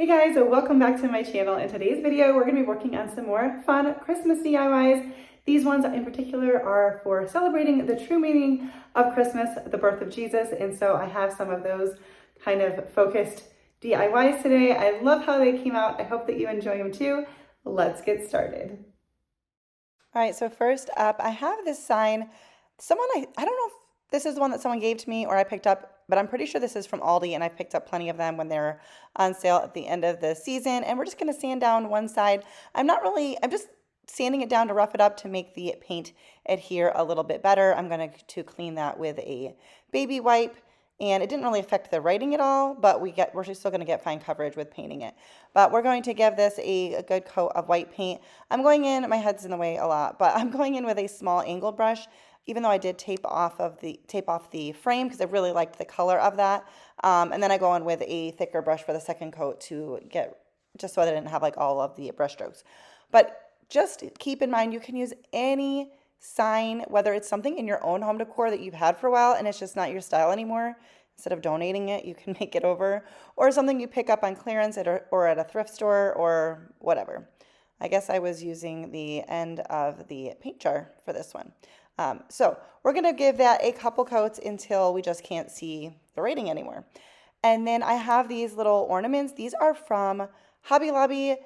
Hey guys, welcome back to my channel. In today's video, we're going to be working on some more fun Christmas DIYs. These ones in particular are for celebrating the true meaning of Christmas, the birth of Jesus. And so I have some of those kind of focused DIYs today. I love how they came out. I hope that you enjoy them too. Let's get started. All right, so first up, I have this sign. I don't know if this is the one that someone gave to me or I picked up, but I'm pretty sure this is from Aldi, and I picked up plenty of them when they're on sale at the end of the season. And we're just going to sand down one side. I'm just sanding it down to rough it up to make the paint adhere a little bit better. I'm going to clean that with a baby wipe. And it didn't really affect the writing at all, but we're still going to get fine coverage with painting it. But we're going to give this a good coat of white paint. I'm going in, my head's in the way a lot, but I'm going in with a small angled brush, even though I did tape off the frame because I really liked the color of that. And then I go in with a thicker brush for the second coat just so that I didn't have like all of the brush strokes. But just keep in mind, you can use any sign, whether it's something in your own home decor that you've had for a while and it's just not your style anymore. Instead of donating it, you can make it over, or something you pick up on clearance or at a thrift store or whatever. I guess I was using the end of the paint jar for this one. So we're going to give that a couple coats until we just can't see the writing anymore. And then I have these little ornaments. These are from Hobby Lobby,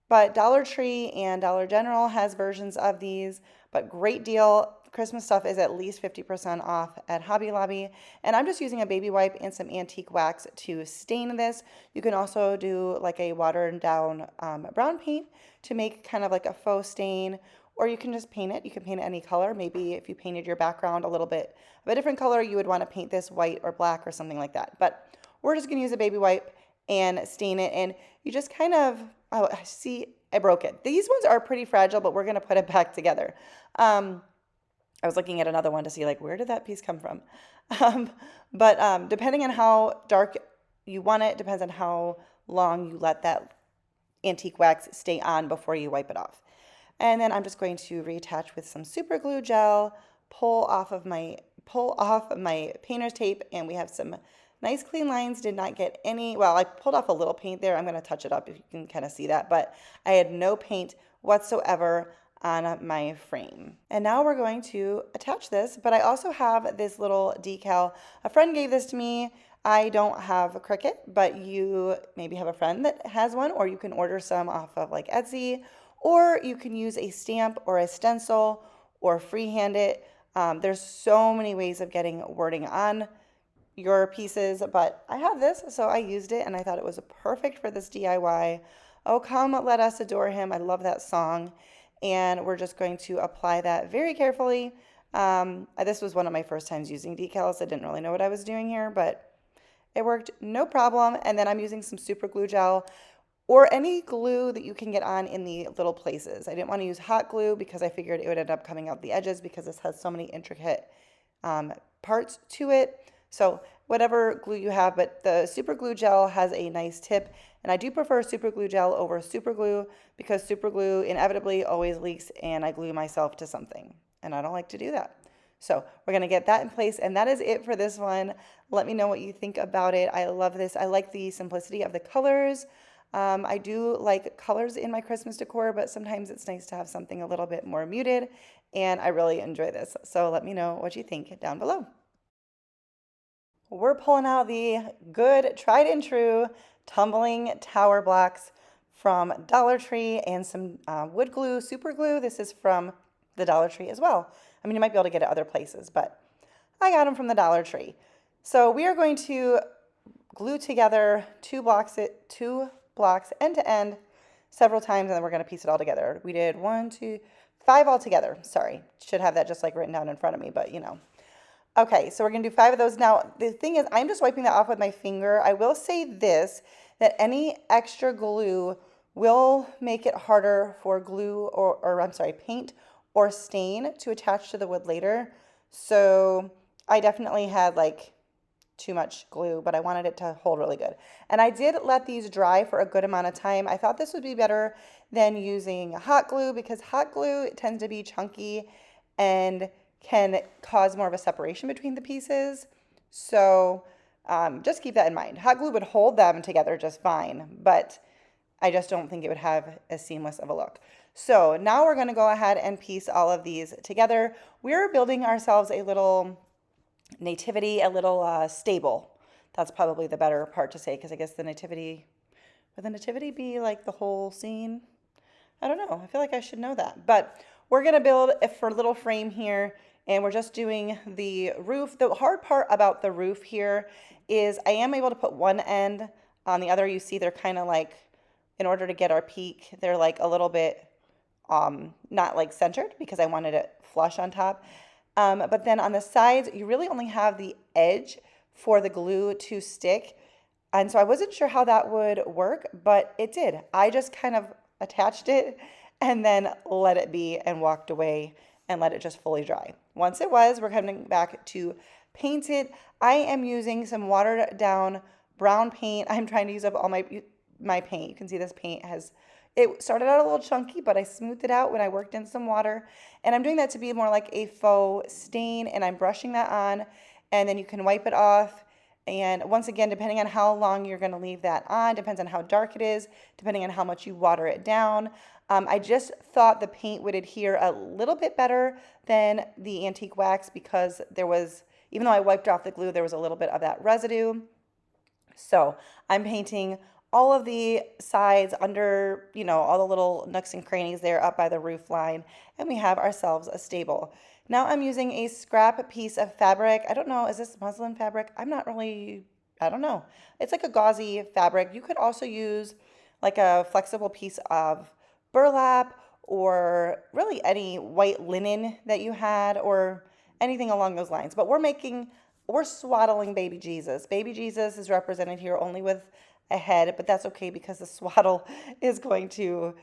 but Dollar Tree and Dollar General has versions of these, but great deal. Christmas stuff is at least 50% off at Hobby Lobby. And I'm just using a baby wipe and some antique wax to stain this. You can also do like a watered down brown paint to make kind of like a faux stain, or you can just paint it. You can paint it any color. Maybe if you painted your background a little bit of a different color, you would want to paint this white or black or something like that. But we're just going to use a baby wipe and stain it. And you just kind of, oh, see, I broke it. These ones are pretty fragile, but we're going to put it back together. I was looking at another one to see like, where did that piece come from? But depending on how dark you want it, depends on how long you let that antique wax stay on before you wipe it off. And then I'm just going to reattach with some super glue gel, pull off of my painter's tape, and we have some nice clean lines. Did not get any, well, I pulled off a little paint there. I'm going to touch it up if you can kind of see that, but I had no paint whatsoever on my frame. And now we're going to attach this, but I also have this little decal. A friend gave this to me. I don't have a Cricut, but you maybe have a friend that has one, or you can order some off of like Etsy, or you can use a stamp or a stencil or freehand it. There's so many ways of getting wording on your pieces, but I have this, so I used it and I thought it was perfect for this DIY. Oh, come let us adore him. I love that song. And we're just going to apply that very carefully. This was one of my first times using decals. I didn't really know what I was doing here, but it worked no problem. And then I'm using some super glue gel or any glue that you can get on in the little places. I didn't want to use hot glue because I figured it would end up coming out the edges because this has so many intricate parts to it. So whatever glue you have, but the super glue gel has a nice tip. And I do prefer super glue gel over super glue because super glue inevitably always leaks and I glue myself to something. And I don't like to do that. So we're going to get that in place, and that is it for this one. Let me know what you think about it. I love this. I like the simplicity of the colors. I do like colors in my Christmas decor, but sometimes it's nice to have something a little bit more muted, and I really enjoy this. So let me know what you think down below. We're pulling out the good, tried and true tumbling tower blocks from Dollar Tree and some wood glue, super glue. This is from the Dollar Tree as well. I mean, you might be able to get it other places, but I got them from the Dollar Tree. So we are going to glue together two blocks end to end several times, and then we're going to piece it all together. We did 1, 2, 5 all together. Sorry, should have that just like written down in front of me, but you know. Okay, so we're going to do 5 of those. Now, the thing is, I'm just wiping that off with my finger. I will say this, that any extra glue will make it harder for glue or I'm sorry, paint or stain to attach to the wood later. So I definitely had like too much glue, but I wanted it to hold really good. And I did let these dry for a good amount of time. I thought this would be better than using hot glue because hot glue tends to be chunky and can cause more of a separation between the pieces. So Just keep that in mind. Hot glue would hold them together just fine, but I just don't think it would have as seamless of a look. So now we're going to go ahead and piece all of these together. We're building ourselves a little nativity, a little stable. That's probably the better part to say, because I guess the nativity, would the nativity be like the whole scene? I don't know. I feel like I should know that. But we're going to build for a little frame here, and we're just doing the roof. The hard part about the roof here is I am able to put one end on the other. You see they're kind of like, in order to get our peak, they're like a little bit not like centered because I wanted it flush on top. But then on the sides, you really only have the edge for the glue to stick. And so I wasn't sure how that would work, but it did. I just kind of attached it and then let it be and walked away and let it just fully dry. Once it was, we're coming back to paint it. I am using some watered down brown paint. I'm trying to use up all my paint. You can see this paint it started out a little chunky, but I smoothed it out when I worked in some water. And I'm doing that to be more like a faux stain, and I'm brushing that on, and then you can wipe it off. And once again, depending on how long you're going to leave that on, depends on how dark it is, depending on how much you water it down. I just thought the paint would adhere a little bit better than the antique wax because there was, even though I wiped off the glue, there was a little bit of that residue. So I'm painting all of the sides under, all the little nooks and crannies there up by the roof line, and we have ourselves a stable. Now I'm using a scrap piece of fabric. I don't know, is this muslin fabric? I don't know. It's like a gauzy fabric. You could also use like a flexible piece of burlap or really any white linen that you had or anything along those lines. But we're swaddling baby Jesus. Baby Jesus is represented here only with a head, but that's okay because the swaddle is going to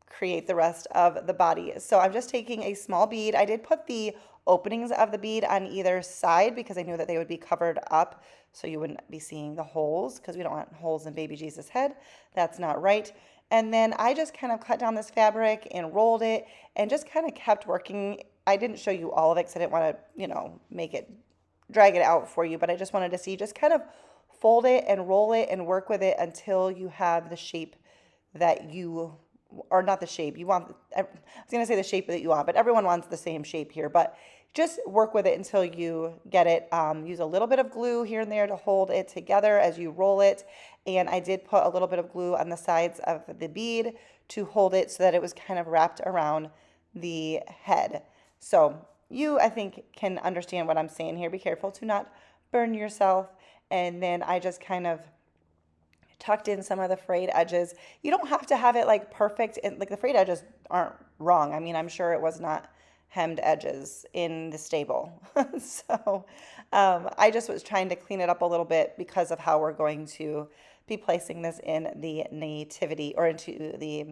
create the rest of the body. So I'm just taking a small bead. I did put the openings of the bead on either side because I knew that they would be covered up so you wouldn't be seeing the holes because we don't want holes in baby Jesus' head. That's not right. And then I just kind of cut down this fabric and rolled it and just kind of kept working. I didn't show you all of it because I didn't want to, drag it out for you, but I just wanted to see, just kind of fold it and roll it and work with it until you have the shape that you, or not the shape you want. I was going to say the shape that you want, but everyone wants the same shape here, but just work with it until you get it. Use a little bit of glue here and there to hold it together as you roll it. And I did put a little bit of glue on the sides of the bead to hold it so that it was kind of wrapped around the head. So you, I think, can understand what I'm saying here. Be careful to not burn yourself. And then I just kind of tucked in some of the frayed edges. You don't have to have it like perfect. And like the frayed edges aren't wrong. I mean, I'm sure it was not hemmed edges in the stable. So I just was trying to clean it up a little bit because of how we're going to be placing this in the nativity or into the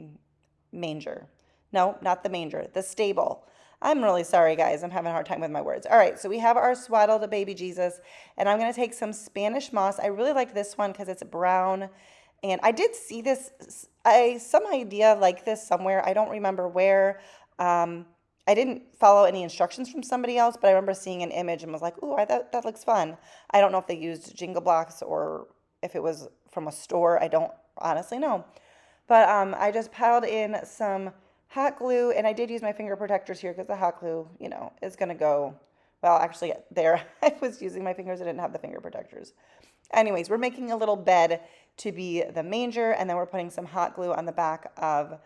manger. No, not the manger, the stable. I'm really sorry, guys. I'm having a hard time with my words. All right, so we have our swaddled baby Jesus, and I'm going to take some Spanish moss. I really like this one because it's brown, and I did see this, some idea like this somewhere. I don't remember where. I didn't follow any instructions from somebody else, but I remember seeing an image and was like, ooh, I thought that looks fun. I don't know if they used Jingle Blocks or if it was from a store. I don't honestly know. But I just piled in some hot glue, and I did use my finger protectors here because the hot glue, is going to go, well, actually there, I was using my fingers. I didn't have the finger protectors. Anyways, we're making a little bed to be the manger, and then we're putting some hot glue on the back of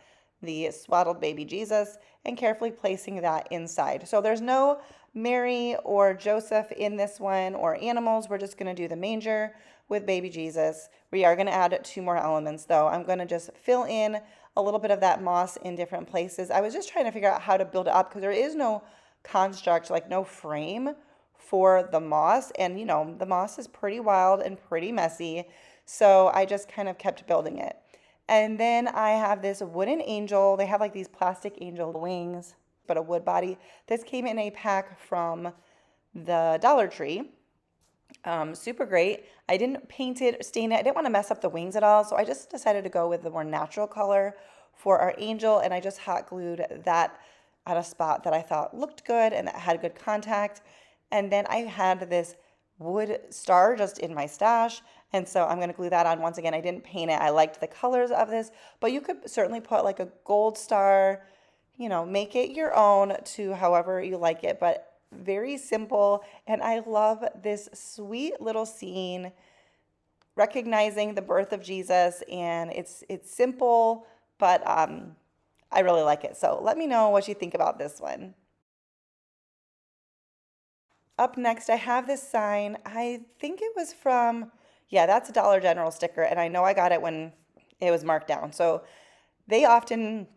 the swaddled baby Jesus and carefully placing that inside. So there's no Mary or Joseph in this one or animals. We're just going to do the manger with baby Jesus. We are going to add 2 more elements though. I'm going to just fill in a little bit of that moss in different places. I was just trying to figure out how to build it up because there is no construct, like no frame for the moss. And the moss is pretty wild and pretty messy. So I just kind of kept building it. And then I have this wooden angel. They have like these plastic angel wings, but a wood body. This came in a pack from the Dollar Tree. Super great. I didn't paint it, stain it. I didn't want to mess up the wings at all. So I just decided to go with the more natural color for our angel. And I just hot glued that at a spot that I thought looked good and that had good contact. And then I had this wood star just in my stash. And so I'm going to glue that on. Once again, I didn't paint it. I liked the colors of this, but you could certainly put like a gold star, make it your own to however you like it, but very simple. And I love this sweet little scene recognizing the birth of Jesus, and it's simple, but I really like it. So let me know what you think about this one. Up next, I have this sign. I think it was from, yeah, that's a Dollar General sticker, and I know I got it when it was marked down. So they often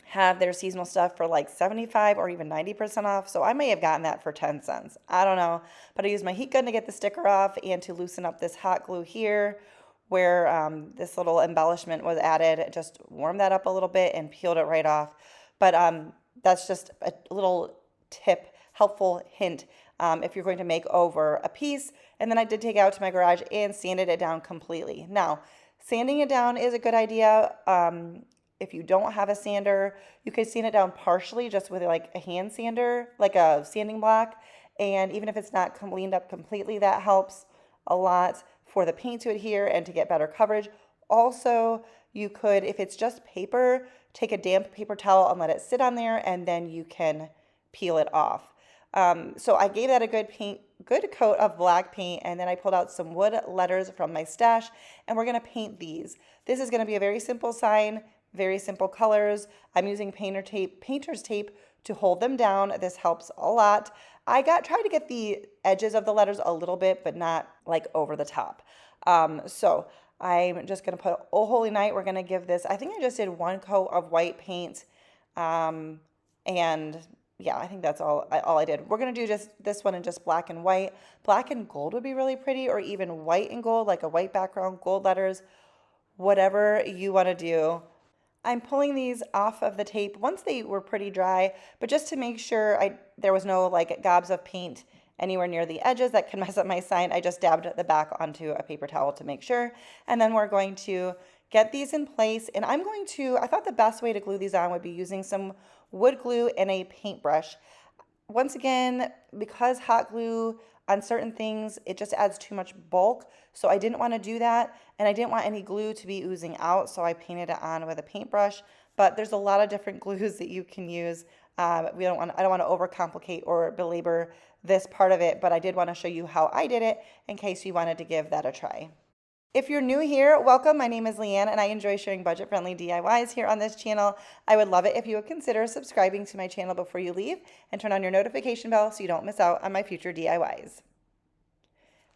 have their seasonal stuff for like 75 or even 90% off. So I may have gotten that for 10 cents. I don't know. But I used my heat gun to get the sticker off and to loosen up this hot glue here where this little embellishment was added. It just warmed that up a little bit and peeled it right off. But that's just a little tip, helpful hint if you're going to make over a piece. And then I did take it out to my garage and sanded it down completely. Now, sanding it down is a good idea. If you don't have a sander, you could sand it down partially just with like a hand sander, like a sanding block. And even if it's not cleaned up completely, that helps a lot for the paint to adhere and to get better coverage. Also, you could, if it's just paper, take a damp paper towel and let it sit on there, and then you can peel it off. So I gave that a good coat of black paint, and then I pulled out some wood letters from my stash, and we're gonna paint these. This is gonna be a very simple sign, very simple colors. I'm using painter's tape to hold them down. This helps a lot. I tried to get the edges of the letters a little bit, but not like over the top. So I'm just gonna put Oh Holy Night. We're gonna give this, I think I just did one coat of white paint. And yeah, I think that's all I did. We're gonna do just this one in just black and white. Black and gold would be really pretty, or even white and gold, like a white background, gold letters, whatever you wanna do. I'm pulling these off of the tape once they were pretty dry, but just to make sure there was no like gobs of paint anywhere near the edges that can mess up my sign, I just dabbed the back onto a paper towel to make sure. And then we're going to get these in place, and I thought the best way to glue these on would be using some wood glue and a paintbrush. Once again, because hot glue on certain things, it just adds too much bulk. So I didn't want to do that, and I didn't want any glue to be oozing out, so I painted it on with a paintbrush. But there's a lot of different glues that you can use. I don't want to overcomplicate or belabor this part of it, but I did want to show you how I did it in case you wanted to give that a try. If you're new here, welcome. My name is Leanne, and I enjoy sharing budget-friendly DIYs here on this channel. I would love it if you would consider subscribing to my channel before you leave and turn on your notification bell so you don't miss out on my future DIYs.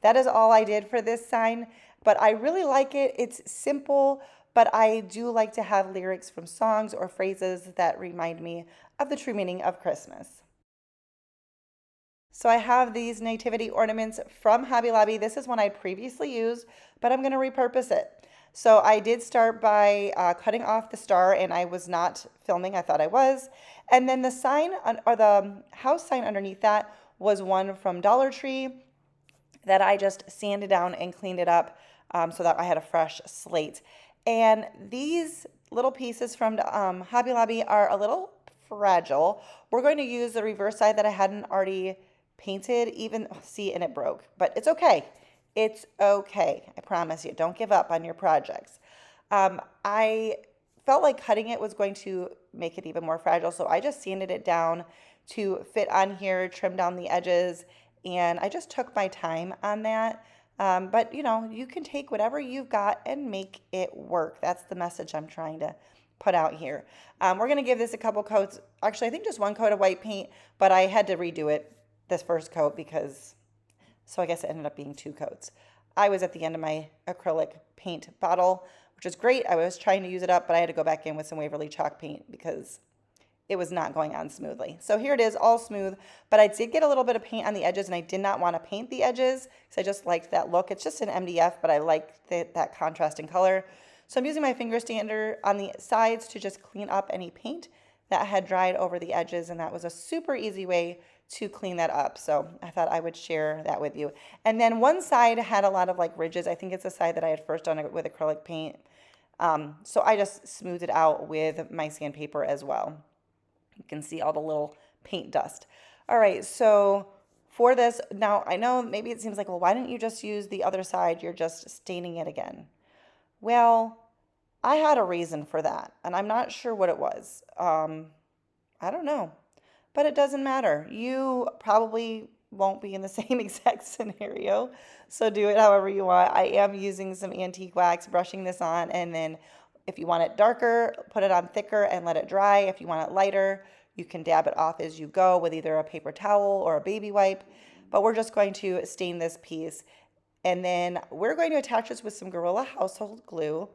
That is all I did for this sign, but I really like it. It's simple, but I do like to have lyrics from songs or phrases that remind me of the true meaning of Christmas. So I have these nativity ornaments from Hobby Lobby. This is one I previously used, but I'm going to repurpose it. So I did start by cutting off the star, and I was not filming. I thought I was. And then the sign, or the house sign underneath that, was one from Dollar Tree that I just sanded down and cleaned it up so that I had a fresh slate. And these little pieces from Hobby Lobby are a little fragile. We're going to use the reverse side that I hadn't already painted, and it broke, but it's okay. It's okay. I promise you, don't give up on your projects. I felt like cutting it was going to make it even more fragile, so I just sanded it down to fit on here, trimmed down the edges, and I just took my time on that. But you can take whatever you've got and make it work. That's the message I'm trying to put out here. We're going to give this a couple coats. Actually, I think just one coat of white paint, but I had to redo it this first coat so I guess it ended up being 2 coats. I was at the end of my acrylic paint bottle, which is great. I was trying to use it up, but I had to go back in with some Waverly chalk paint because it was not going on smoothly. So here it is, all smooth, but I did get a little bit of paint on the edges, and I did not want to paint the edges because I just liked that look. It's just an MDF, but I like that contrast in color. So I'm using my finger sander on the sides to just clean up any paint that had dried over the edges, and that was a super easy way to clean that up. So I thought I would share that with you. And then one side had a lot of like ridges. I think it's the side that I had first done it with acrylic paint. So I just smoothed it out with my sandpaper as well. You can see all the little paint dust. All right, so For this, now I know maybe it seems like, well, why didn't you just use the other side? You're just staining it again. Well, I had a reason for that, and I'm not sure what it was. I don't know, but it doesn't matter. You probably won't be in the same exact scenario, so do it however you want. I am using some antique wax, brushing this on, and then if you want it darker, put it on thicker and let it dry. If you want it lighter, you can dab it off as you go with either a paper towel or a baby wipe. But we're just going to stain this piece. And then we're going to attach this with some Gorilla household glue.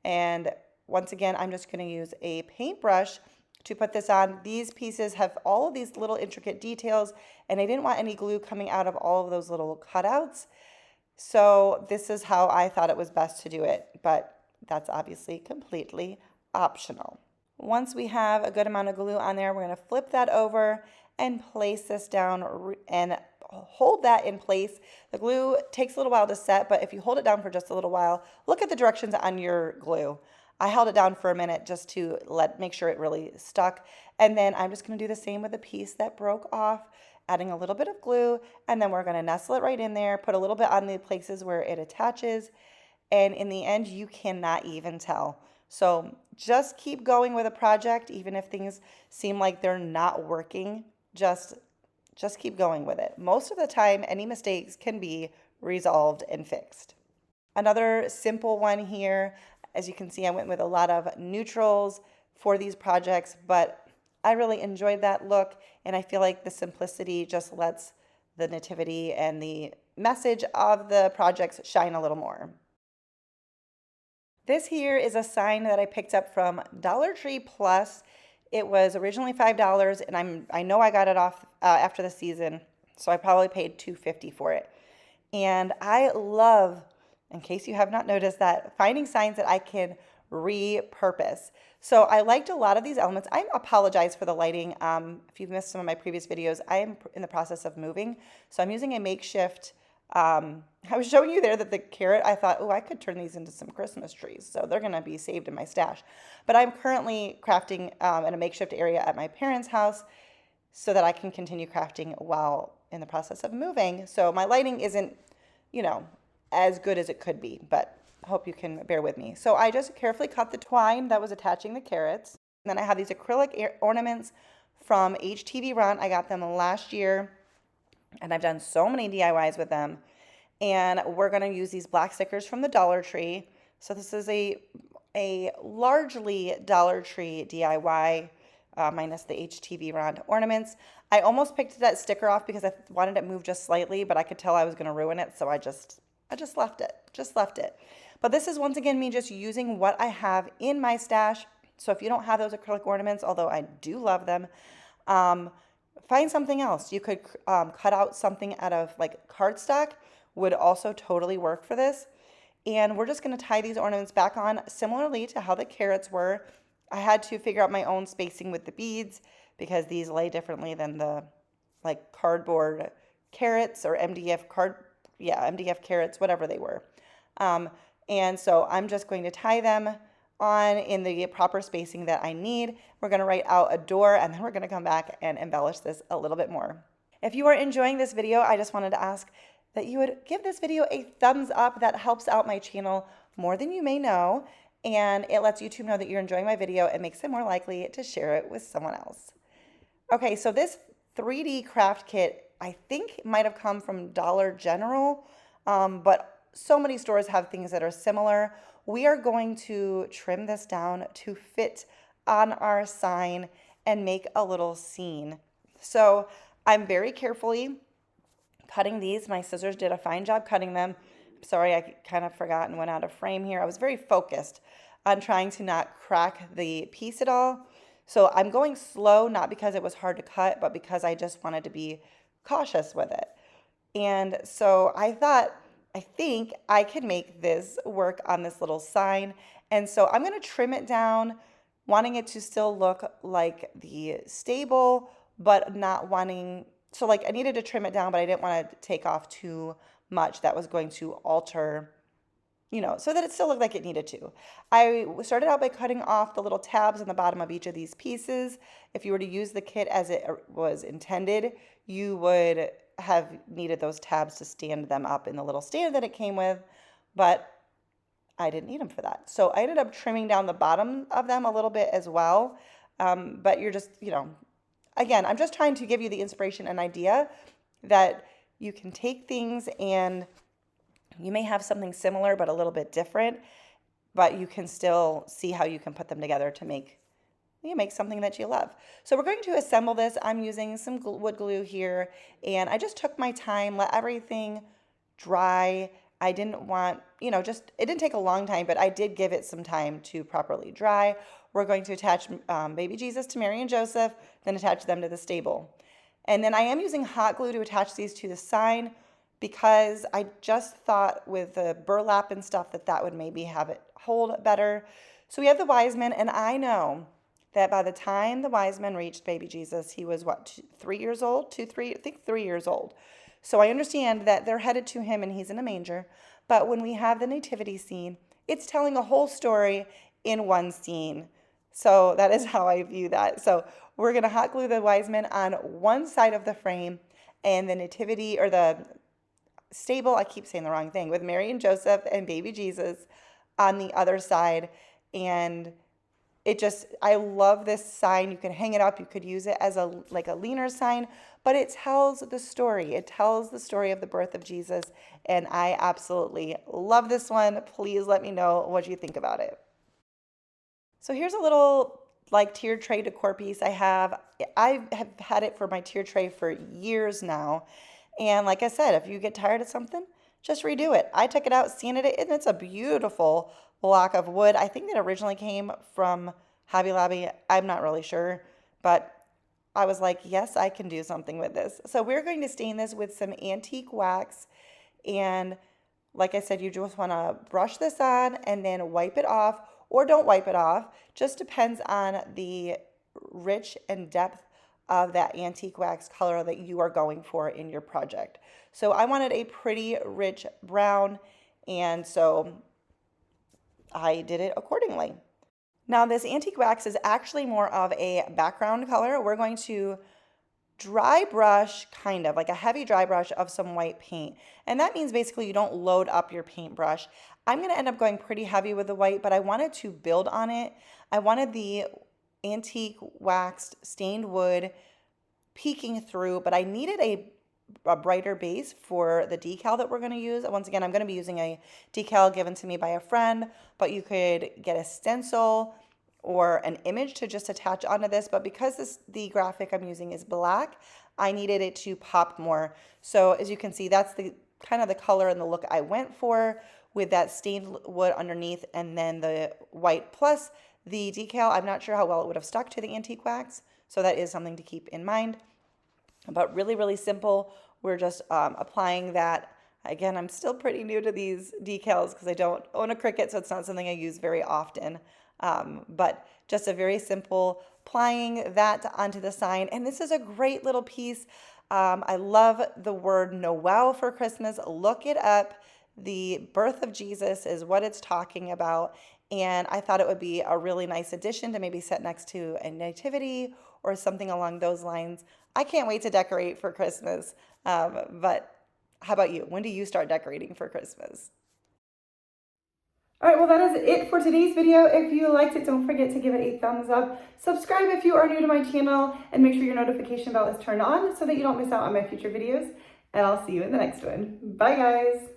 And once again, I'm just going to use a paintbrush to put this on. These pieces have all of these little intricate details, and I didn't want any glue coming out of all of those little cutouts. So this is how I thought it was best to do it, but that's obviously completely optional. Once we have a good amount of glue on there, we're going to flip that over and place this down and hold that in place. The glue takes a little while to set, but if you hold it down for just a little while, look at the directions on your glue. I held it down for a minute just to make sure it really stuck. And then I'm just going to do the same with the piece that broke off, adding a little bit of glue, and then we're going to nestle it right in there, put a little bit on the places where it attaches, and in the end, you cannot even tell. So just keep going with a project, even if things seem like they're not working. Just keep going with it. Most of the time, any mistakes can be resolved and fixed. Another simple one here, as you can see, I went with a lot of neutrals for these projects, but I really enjoyed that look, and I feel like the simplicity just lets the nativity and the message of the projects shine a little more. This here is a sign that I picked up from Dollar Tree Plus. It was originally $5, and I know I got it off after the season, so I probably paid $2.50 for it. And I love, in case you have not noticed that, finding signs that I can repurpose. So I liked a lot of these elements. I apologize for the lighting. If you've missed some of my previous videos, I am in the process of moving. So I'm using a makeshift, I was showing you there that the carrot, I thought, oh, I could turn these into some Christmas trees. So they're going to be saved in my stash. But I'm currently crafting in a makeshift area at my parents' house so that I can continue crafting while in the process of moving. So my lighting isn't, as good as it could be, but I hope you can bear with me. So I just carefully cut the twine that was attaching the carrots. And then I have these acrylic ornaments from HTV Run. I got them last year, and I've done so many DIYs with them. And we're going to use these black stickers from the Dollar Tree. So this is a largely Dollar Tree DIY, minus the HTV Run ornaments. I almost picked that sticker off because I wanted it moved just slightly, but I could tell I was going to ruin it, so I just left it. But this is once again me just using what I have in my stash. So if you don't have those acrylic ornaments, although I do love them, find something else. You could cut out something out of like cardstock, would also totally work for this. And we're just going to tie these ornaments back on similarly to how the carrots were. I had to figure out my own spacing with the beads because these lay differently than the like cardboard carrots or MDF carrots, whatever they were. And so I'm just going to tie them on in the proper spacing that I need. We're going to write out a door, and then we're going to come back and embellish this a little bit more. If you are enjoying this video, I just wanted to ask that you would give this video a thumbs up. That helps out my channel more than you may know, and it lets YouTube know that you're enjoying my video and makes it more likely to share it with someone else. Okay, so this 3D craft kit I think might have come from Dollar General, but so many stores have things that are similar. We are going to trim this down to fit on our sign and make a little scene. So I'm very carefully cutting these. My scissors did a fine job cutting them. Sorry, I kind of forgot and went out of frame here. I was very focused on trying to not crack the piece at all. So I'm going slow, not because it was hard to cut, but because I just wanted to be cautious with it. And so I think I could make this work on this little sign. And so I'm going to trim it down, wanting it to still look like the stable, but not wanting, so like I needed to trim it down, but I didn't want to take off too much that was going to alter, so that it still looked like it needed to. I started out by cutting off the little tabs on the bottom of each of these pieces. If you were to use the kit as it was intended, you would have needed those tabs to stand them up in the little stand that it came with, but I didn't need them for that. So I ended up trimming down the bottom of them a little bit as well. But you're just, again, I'm just trying to give you the inspiration and idea that you can take things and you may have something similar but a little bit different, but you can still see how you can put them together to make something that you love. So we're going to assemble this. I'm using some wood glue here, and I just took my time, let everything dry. I didn't want, it didn't take a long time, but I did give it some time to properly dry. We're going to attach baby Jesus to Mary and Joseph, then attach them to the stable. And then I am using hot glue to attach these to the sign because I just thought with the burlap and stuff that would maybe have it hold better. So we have the wise men, and I know that by the time the wise men reached baby Jesus, he was 3 years old? 3 years old. So I understand that they're headed to him and he's in a manger. But when we have the nativity scene, it's telling a whole story in one scene. So that is how I view that. So we're going to hot glue the wise men on one side of the frame, and the nativity or the stable, I keep saying the wrong thing, with Mary and Joseph and baby Jesus on the other side. And I love this sign. You can hang it up. You could use it as a leaner sign, but it tells the story. It tells the story of the birth of Jesus, and I absolutely love this one. Please let me know what you think about it. So here's a little tiered tray decor piece I have had it for my tiered tray for years now. And like I said, if you get tired of something, just redo it. I took it out, sanded it, and it's a beautiful block of wood. I think that originally came from Hobby Lobby. I'm not really sure, but I was like, yes, I can do something with this. So we're going to stain this with some antique wax. And like I said, you just want to brush this on and then wipe it off, or don't wipe it off. Just depends on the rich and depth of that antique wax color that you are going for in your project. So I wanted a pretty rich brown, and so I did it accordingly. Now this antique wax is actually more of a background color. We're going to dry brush, kind of like a heavy dry brush of some white paint. And that means basically you don't load up your paintbrush. I'm going to end up going pretty heavy with the white, but I wanted to build on it. I wanted the antique waxed stained wood peeking through, but I needed a brighter base for the decal that we're going to use. Once again, I'm going to be using a decal given to me by a friend, but you could get a stencil or an image to just attach onto this. But because the graphic I'm using is black, I needed it to pop more. So as you can see, that's the kind of the color and the look I went for, with that stained wood underneath and then the white plus the decal. I'm not sure how well it would have stuck to the antique wax, so that is something to keep in mind. But really, really simple. We're just applying that. Again, I'm still pretty new to these decals because I don't own a Cricut, so it's not something I use very often. But just a very simple applying that onto the sign. And this is a great little piece. I love the word Noel for Christmas. Look it up. The birth of Jesus is what it's talking about. And I thought it would be a really nice addition to maybe set next to a nativity or something along those lines. I can't wait to decorate for Christmas. But how about you? When do you start decorating for Christmas? All right, well, that is it for today's video. If you liked it, don't forget to give it a thumbs up. Subscribe if you are new to my channel, and make sure your notification bell is turned on so that you don't miss out on my future videos. And I'll see you in the next one. Bye, guys.